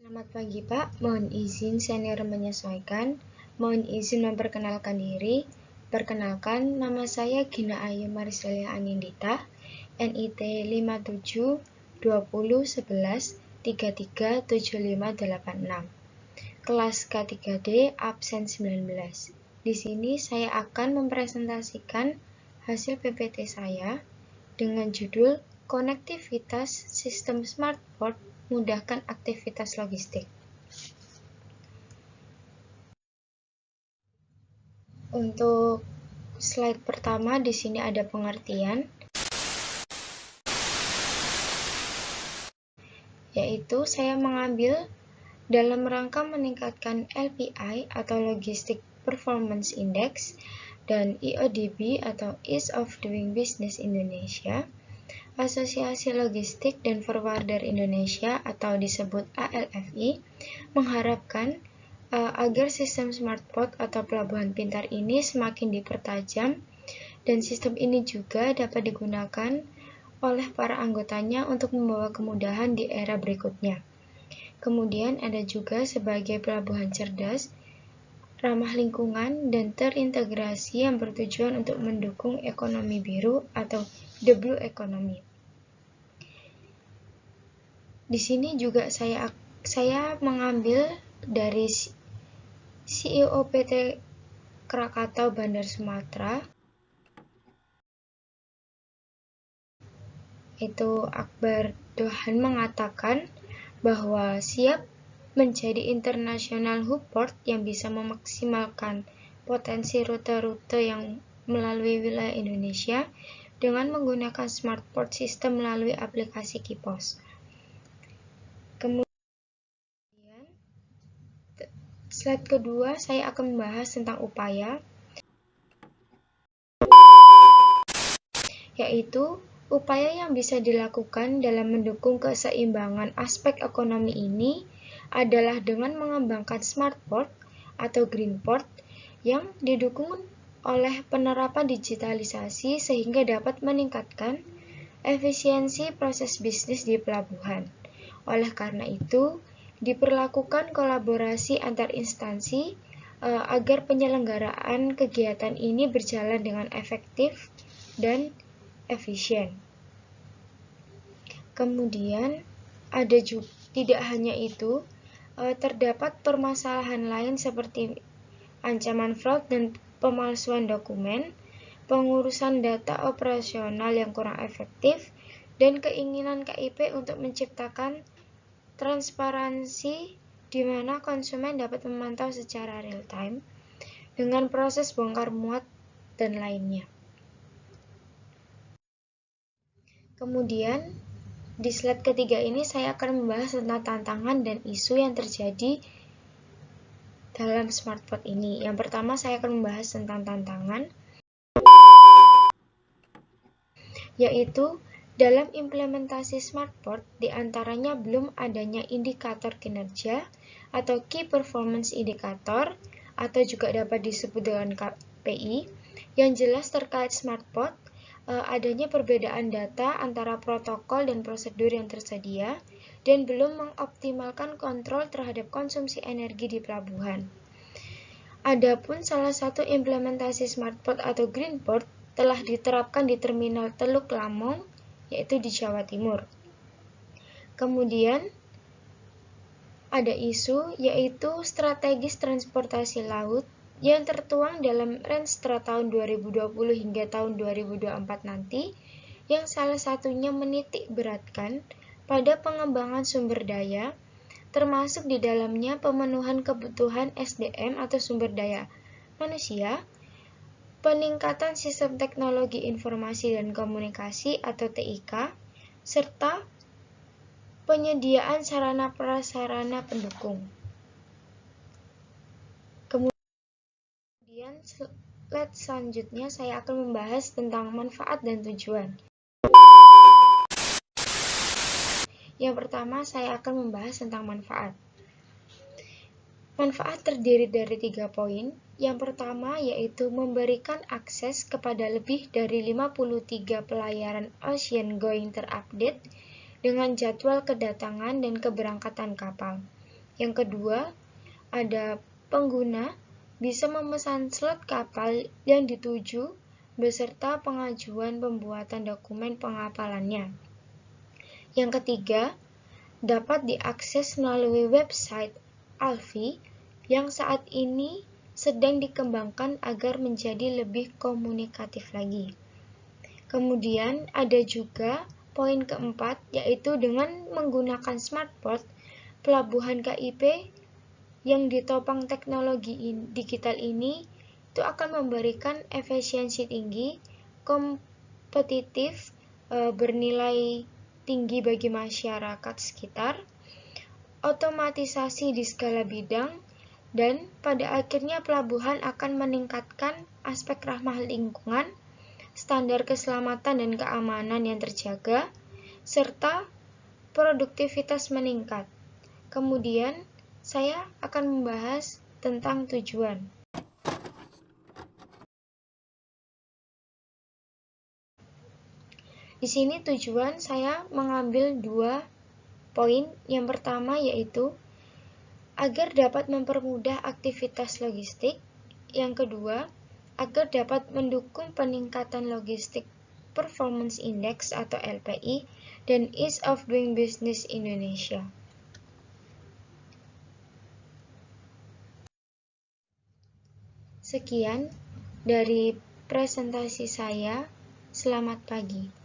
Selamat pagi Pak, mohon izin senior menyesuaikan, mohon izin memperkenalkan diri. Perkenalkan, nama saya Gina Ayu Marcelia Anindita, NIT 572011337586, kelas K3D, absen 19. Di sini saya akan mempresentasikan hasil PPT saya dengan judul Konektivitas Sistem Smart Port Mudahkan Aktivitas Logistik. Untuk slide pertama di sini ada pengertian, yaitu saya mengambil dalam rangka meningkatkan LPI atau Logistic Performance Index dan EODB atau Ease of Doing Business Indonesia, Asosiasi Logistik dan Forwarder Indonesia atau disebut ALFI mengharapkan agar sistem smart port atau pelabuhan pintar ini semakin dipertajam dan sistem ini juga dapat digunakan oleh para anggotanya untuk membawa kemudahan di era berikutnya. Kemudian ada juga sebagai pelabuhan cerdas, ramah lingkungan, dan terintegrasi yang bertujuan untuk mendukung ekonomi biru atau the blue economy. Di sini juga saya mengambil dari CEO PT Krakatau Bandar Sumatera, itu Akbar Dohan, mengatakan bahwa siap menjadi international hub port yang bisa memaksimalkan potensi rute-rute yang melalui wilayah Indonesia dengan menggunakan smart port system melalui aplikasi Kipos. Kemudian slide kedua saya akan membahas tentang upaya, yaitu upaya yang bisa dilakukan dalam mendukung keseimbangan aspek ekonomi ini adalah dengan mengembangkan smart port atau green port yang didukung oleh penerapan digitalisasi sehingga dapat meningkatkan efisiensi proses bisnis di pelabuhan. Oleh karena itu, diperlakukan kolaborasi antar instansi agar penyelenggaraan kegiatan ini berjalan dengan efektif dan efisien. Kemudian ada juga, tidak hanya itu, terdapat permasalahan lain seperti ancaman fraud dan pemalsuan dokumen, pengurusan data operasional yang kurang efektif, dan keinginan KIP untuk menciptakan transparansi di mana konsumen dapat memantau secara real time dengan proses bongkar muat dan lainnya. Kemudian di slide ketiga ini saya akan membahas tentang tantangan dan isu yang terjadi dalam smart port ini. Yang pertama saya akan membahas tentang tantangan, yaitu dalam implementasi smart port diantaranya belum adanya indikator kinerja atau Key Performance Indicator atau juga dapat disebut dengan KPI yang jelas terkait smart port, adanya perbedaan data antara protokol dan prosedur yang tersedia, dan belum mengoptimalkan kontrol terhadap konsumsi energi di pelabuhan. Adapun salah satu implementasi smart port atau green port telah diterapkan di Terminal Teluk Lamong, yaitu di Jawa Timur. Kemudian ada isu yaitu strategis transportasi laut yang tertuang dalam Renstra tahun 2020 hingga tahun 2024 nanti, yang salah satunya menitik beratkan pada pengembangan sumber daya, termasuk di dalamnya pemenuhan kebutuhan SDM atau sumber daya manusia, peningkatan sistem teknologi informasi dan komunikasi atau TIK, serta penyediaan sarana prasarana pendukung. Kemudian slide selanjutnya saya akan membahas tentang manfaat dan tujuan. Yang pertama saya akan membahas tentang manfaat. Manfaat terdiri dari 3 poin. Yang pertama yaitu memberikan akses kepada lebih dari 53 pelayaran ocean going terupdate dengan jadwal kedatangan dan keberangkatan kapal. Yang kedua, ada pengguna bisa memesan slot kapal yang dituju beserta pengajuan pembuatan dokumen pengapalannya. Yang ketiga, dapat diakses melalui website Alfi yang saat ini sedang dikembangkan agar menjadi lebih komunikatif lagi. Kemudian ada juga poin keempat, yaitu dengan menggunakan Smartport, pelabuhan KIP yang ditopang teknologi digital ini itu akan memberikan efisiensi tinggi, kompetitif, bernilai tinggi bagi masyarakat sekitar, otomatisasi di skala bidang, dan pada akhirnya pelabuhan akan meningkatkan aspek ramah lingkungan, standar keselamatan dan keamanan yang terjaga, serta produktivitas meningkat. Kemudian, saya akan membahas tentang tujuan. Di sini tujuan saya mengambil 2 poin. Yang pertama yaitu agar dapat mempermudah aktivitas logistik. Yang kedua, agar dapat mendukung peningkatan logistik performance index atau LPI dan ease of doing business Indonesia. Sekian dari presentasi saya. Selamat pagi.